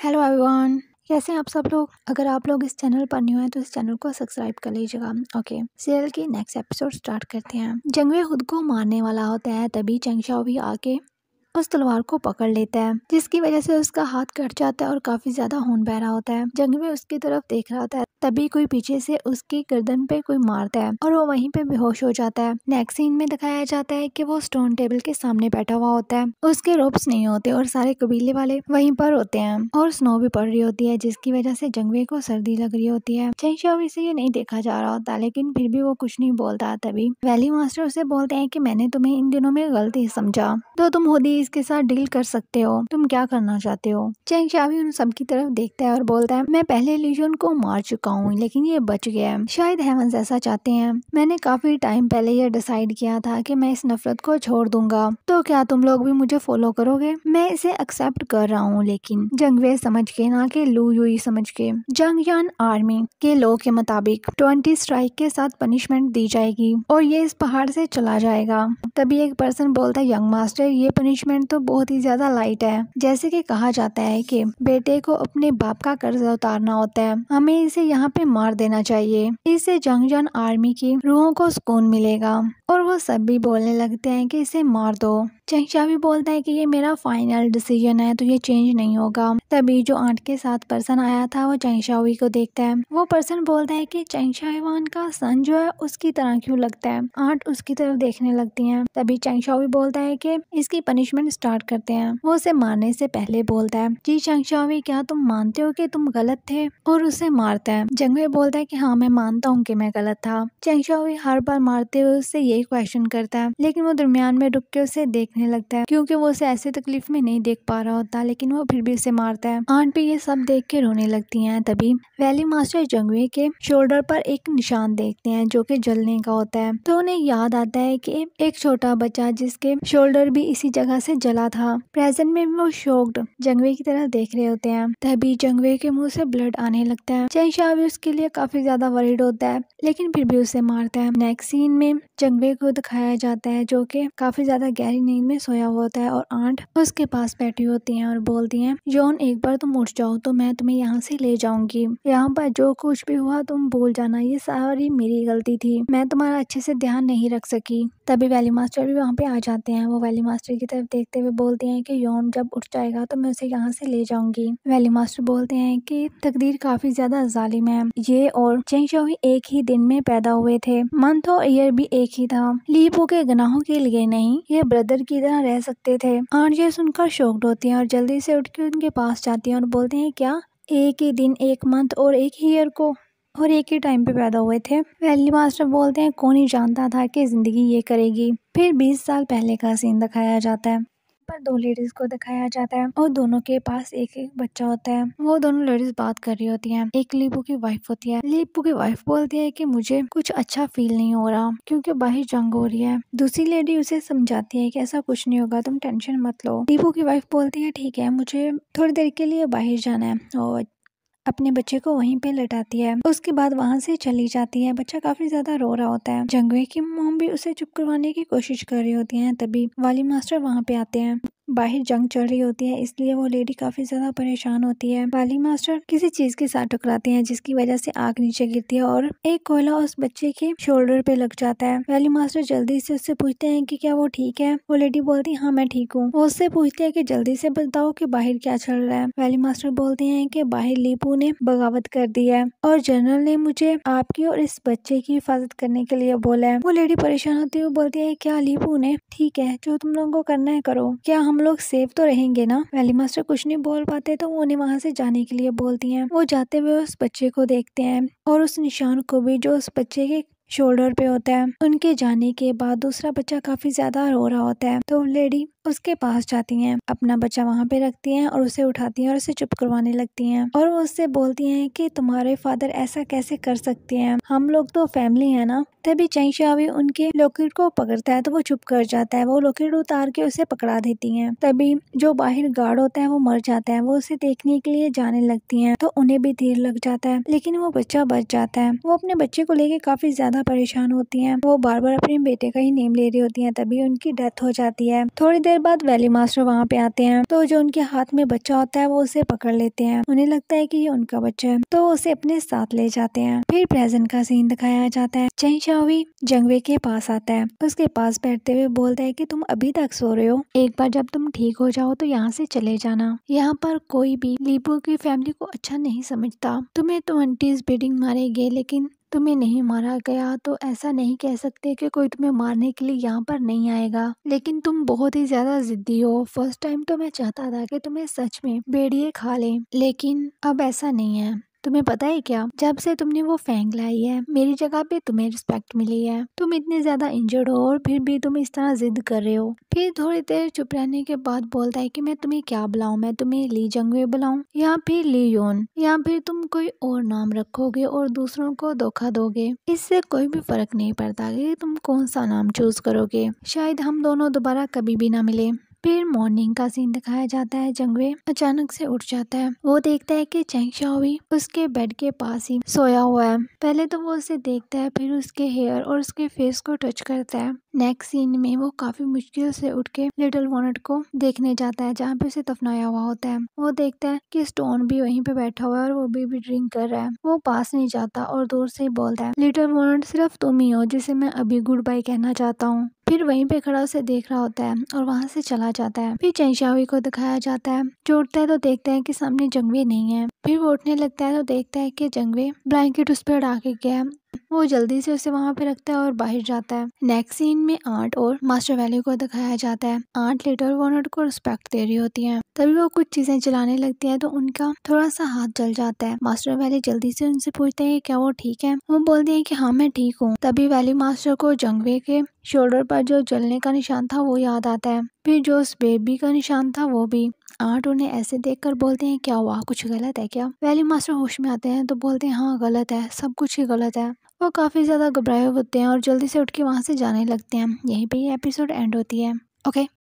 Hello everyone, कैसे हैं आप सब लोग। अगर आप लोग इस चैनल पर न्यू हैं तो इस चैनल को सब्सक्राइब कर लीजिएगा। ओके, सीरियल की नेक्स्ट एपिसोड स्टार्ट करते हैं। जंगवे खुद को मारने वाला होता है, तभी चंगशाओ भी आके उस तलवार को पकड़ लेता है, जिसकी वजह से उसका हाथ कट जाता है और काफी ज्यादा खून बह रहा होता है। जंगवे उसकी तरफ देख रहा होता है, तभी कोई पीछे से उसकी गर्दन पे कोई मारता है और वो वहीं पे बेहोश हो जाता है। नेक्स्ट सीन में दिखाया जाता है कि वो स्टोन टेबल के सामने बैठा हुआ होता है। उसके रोप्स नहीं होते और सारे कबीले वाले वहीं पर होते हैं और स्नो भी पड़ रही होती है, जिसकी वजह से जंगवे को सर्दी लग रही होती है। चेंगशाओ से ये नहीं देखा जा रहा होता, लेकिन फिर भी वो कुछ नहीं बोलता। तभी वैली मास्टर उसे बोलते हैं कि मैंने तुम्हें इन दिनों में गलती समझा, तो तुम खुद ही इसके साथ डील कर सकते हो। तुम क्या करना चाहते हो। चेंगशाओ उन सबकी तरफ देखता है और बोलता है, मैं पहले लीजन को मार चुका हूँ, लेकिन ये बच गया है। शायद हेवंस ऐसा चाहते हैं। मैंने काफी टाइम पहले ये डिसाइड किया था कि मैं इस नफरत को छोड़ दूंगा, तो क्या तुम लोग भी मुझे फॉलो करोगे। मैं इसे एक्सेप्ट कर रहा हूँ, लेकिन जंगवे समझ के, ना कि लू यूई समझ के। जंगयान आर्मी के लॉ के मुताबिक 20 स्ट्राइक के साथ पनिशमेंट दी जाएगी और ये इस पहाड़ से चला जाएगा। तभी एक पर्सन बोलता है, यंग मास्टर, ये पनिशमेंट तो बहुत ही ज्यादा लाइट है। जैसे कि कहा जाता है कि बेटे को अपने बाप का कर्ज उतारना होता है, हमें इसे यहाँ पे मार देना चाहिए। इससे जंगयान आर्मी की रूहों को सुकून मिलेगा। और वो सब भी बोलने लगते हैं कि इसे मार दो। चेंगशाओ भी बोलता है कि ये मेरा फाइनल डिसीजन है, तो ये चेंज नहीं होगा। तभी जो आंट के साथ पर्सन आया था वो चेंगशाओ को देखता है। वो पर्सन बोलता है कि चेंगशाओ का सन जो है उसकी तरह क्यों लगता है। आंट उसकी तरफ देखने लगती है। तभी चेंगशाओ भी बोलता है कि इसकी पनिशमेंट स्टार्ट करते हैं। वो उसे मारने से पहले बोलता है, जी चेंगशाओ, क्या तुम मानते हो कि तुम गलत थे, और उसे मारता है। जंगवे बोलता है कि हाँ, मैं मानता हूँ कि मैं गलत था। चेंगशाओ हर बार मारते हुए उससे यही क्वेश्चन करता है, लेकिन वो दरमियान में रुक के उसे देखने लगता है, क्योंकि वो उसे ऐसे तकलीफ में नहीं देख पा रहा होता, लेकिन वो फिर भी उसे मारता है। आंट भी ये सब देख के रोने लगती हैं। तभी वैली मास्टर जंगवे के शोल्डर पर एक निशान देखते हैं जो कि जलने का होता है, तो उन्हें याद आता है कि एक छोटा बच्चा जिसके शोल्डर भी इसी जगह से जला था। प्रेजेंट में वो शॉक्ड जंगवे की तरफ देख रहे होते हैं। तभी जंगवे के मुंह से ब्लड आने लगता है। चेंगशाओ भी उसके लिए काफी ज्यादा वरीड होता है, लेकिन फिर भी उसे मारता है। नेक्स्ट सीन में जंगवे को दिखाया जाता है जो कि काफी ज्यादा गहरी नींद में सोया हुआ होता है और आंट उसके पास बैठी होती हैं और बोलती हैं, जॉन, एक बार तुम उठ जाओ तो मैं तुम्हें यहाँ से ले जाऊंगी। यहाँ पर जो कुछ भी हुआ तुम भूल जाना, ये सारी मेरी गलती थी, मैं तुम्हारा अच्छे से ध्यान नहीं रख सकी। तभी वैली मास्टर भी वहाँ पे आ जाते हैं। वो वैली मास्टर की तरफ देखते हुए बोलते हैं कि यॉन जब उठ जाएगा तो मैं उसे यहाँ से ले जाऊंगी। वैली मास्टर बोलते हैं कि तकदीर काफी ज्यादा जालिम है। ये और चेंगशाओ एक ही दिन में पैदा हुए थे, मंथ और ईयर भी एक ही था। लीपो के गुनाहों के लिए नहीं, ये ब्रदर की तरह रह सकते थे। आंट ये सुनकर शॉक्ड होती है और जल्दी से उठ के उनके पास जाती है और बोलते हैं, क्या एक ही दिन, एक मंथ और एक ही ईयर को और एक ही टाइम पे पैदा हुए थे। वैली मास्टर बोलते हैं, कौन ही जानता था कि जिंदगी ये करेगी। फिर 20 साल पहले का सीन दिखाया जाता है। पर दो लेडीज को दिखाया जाता है और दोनों के पास एक एक बच्चा होता है। वो दोनों लेडीज बात कर रही होती हैं। एक लीपू की वाइफ होती है। लीपू की वाइफ बोलती है कि मुझे कुछ अच्छा फील नहीं हो रहा क्योंकि बाहर जंग हो रही है। दूसरी लेडी उसे समझाती है कि ऐसा कुछ नहीं होगा, तुम टेंशन मत लो। लीपू की वाइफ बोलती है, ठीक है, मुझे थोड़ी देर के लिए बाहर जाना है, और अपने बच्चे को वहीं पे लटाती है। उसके बाद वहां से चली जाती है। बच्चा काफी ज्यादा रो रहा होता है। जंगवे की मॉम भी उसे चुप करवाने की कोशिश कर रही होती है। तभी वाली मास्टर वहां पे आते हैं। बाहर जंग चल रही होती है, इसलिए वो लेडी काफी ज्यादा परेशान होती है। वाली मास्टर किसी चीज के साथ टकराते हैं, जिसकी वजह से आग नीचे गिरती है और एक कोयला उस बच्चे के शोल्डर पे लग जाता है। वाली मास्टर जल्दी से उससे पूछते हैं कि क्या वो ठीक है। वो लेडी बोलती है, हाँ मैं ठीक हूँ। वो उससे पूछते हैं कि जल्दी से बताओ कि बाहर क्या चल रहा है। वाली मास्टर बोलते हैं कि बाहर लीपू ने बगावत कर दी है और जनरल ने मुझे आपकी और इस बच्चे की हिफाजत करने के लिए बोला है। वो लेडी परेशान होती हुई बोलती है, क्या लीपू ने? ठीक है, जो तुम लोगों को करना है करो, क्या हम लोग सेफ तो रहेंगे ना। वैली मास्टर कुछ नहीं बोल पाते तो वो उन्हें वहां से जाने के लिए बोलती हैं। वो जाते हुए उस बच्चे को देखते हैं और उस निशान को भी जो उस बच्चे के शोल्डर पे होता है। उनके जाने के बाद दूसरा बच्चा काफी ज्यादा रो रहा होता है, तो लेडी उसके पास जाती हैं, अपना बच्चा वहां पे रखती हैं और उसे उठाती हैं और उसे चुप करवाने लगती हैं। और वो उससे बोलती हैं कि तुम्हारे फादर ऐसा कैसे कर सकते हैं, हम लोग तो फैमिली है ना। तभी चेंग शाओवी उनके लॉकेट को पकड़ता है तो वो चुप कर जाता है। वो लॉकेट उतार के उसे पकड़ा देती हैं। तभी जो बाहर गार्ड होता है वो मर जाता है। वो उसे देखने के लिए जाने लगती हैं तो उन्हें भी तीर लग जाता है, लेकिन वो बच्चा बच जाता है। वो अपने बच्चे को लेके काफी ज्यादा परेशान होती हैं। वो बार बार अपने बेटे का ही नेम ले रही होती हैं, तभी उनकी डेथ हो जाती है। थोड़ी देर बाद वैली मास्टर वहाँ पे आते हैं तो जो उनके हाथ में बच्चा होता है वो उसे पकड़ लेते हैं। उन्हें लगता है कि ये उनका बच्चा है तो उसे अपने साथ ले जाते हैं। फिर प्रेजेंट का सीन दिखाया जाता है। चेंग शाओवी जंगवे के पास आता है, उसके पास बैठते हुए बोलता है कि तुम अभी तक सो रहे हो, एक बार जब तुम ठीक हो जाओ तो यहाँ से चले जाना। यहाँ पर कोई भी लीपू की फैमिली को अच्छा नहीं समझता। तुम्हें तो आंटीज बिडिंग मारेंगे लेकिन तुम्हें नहीं मारा गया, तो ऐसा नहीं कह सकते कि कोई तुम्हें मारने के लिए यहाँ पर नहीं आएगा। लेकिन तुम बहुत ही ज्यादा जिद्दी हो। फर्स्ट टाइम तो मैं चाहता था कि तुम्हें सच में भेड़िए खा ले, लेकिन अब ऐसा नहीं है। तुम्हें पता है क्या, जब से तुमने वो फैंग लाई है मेरी जगह पे तुम्हें रिस्पेक्ट मिली है। तुम इतने ज्यादा इंजर्ड हो और फिर भी तुम इस तरह जिद कर रहे हो। फिर थोड़ी देर चुप रहने के बाद बोलता है कि मैं तुम्हें क्या बुलाऊं, मैं तुम्हें ली जंगवे बुलाऊं या फिर ली योन, या फिर तुम कोई और नाम रखोगे और दूसरों को धोखा दोगे। इससे कोई भी फर्क नहीं पड़ता कि तुम कौन सा नाम चूज करोगे। शायद हम दोनों दोबारा कभी भी ना मिले। फिर मॉर्निंग का सीन दिखाया जाता है। जंगवे अचानक से उठ जाता है। वो देखता है कि चेंग शाओवी उसके बेड के पास ही सोया हुआ है। पहले तो वो उसे देखता है, फिर उसके हेयर और उसके फेस को टच करता है। नेक्स्ट सीन में वो काफी मुश्किल से उठ के लिटिल वॉनेट को देखने जाता है जहाँ पे उसे दफनाया हुआ होता है। वो देखता है कि स्टोन भी वहीं पे बैठा हुआ है और वो भी ड्रिंक कर रहा है। वो पास नहीं जाता और दूर से ही बोलता है, लिटिल वॉनेट सिर्फ तुम ही हो जिसे मैं अभी गुड बाय कहना चाहता हूँ। फिर वहीं पे खड़ा उसे देख रहा होता है और वहां से चला जाता है। फिर चेंग शाओवी को दिखाया जाता है जो उठता है तो देखता है कि सामने जंगवे नहीं है। फिर वो उठने लगता है तो देखता है कि जंगवे ब्लैंकेट उस पर अड़ा के गया है। वो जल्दी से उसे वहां पे रखता है और बाहर जाता है। नेक्स्ट सीन में आंट और मास्टर वैली को दिखाया जाता है। आंट लिटिल वॉनेट को रिस्पेक्ट दे रही होती है, तभी वो कुछ चीजें चलाने लगती है तो उनका थोड़ा सा हाथ जल जाता है। मास्टर वैली जल्दी से उनसे पूछते हैं क्या वो ठीक है। वो बोलते हैं कि हाँ मैं ठीक हूँ। तभी वैली मास्टर को जंगवे के शोल्डर पर जो जलने का निशान था वो याद आता है, फिर जो उस बेबी का निशान था वो भी। आंट उन्हें ऐसे देखकर बोलते हैं क्या हुआ, कुछ गलत है क्या। वैली मास्टर होश में आते हैं तो बोलते हैं हाँ गलत है, सब कुछ ही गलत है। वो काफी ज्यादा घबराए होते हैं और जल्दी से उठ के वहां से जाने लगते हैं। यहीं पे ये एपिसोड एंड होती है। ओके।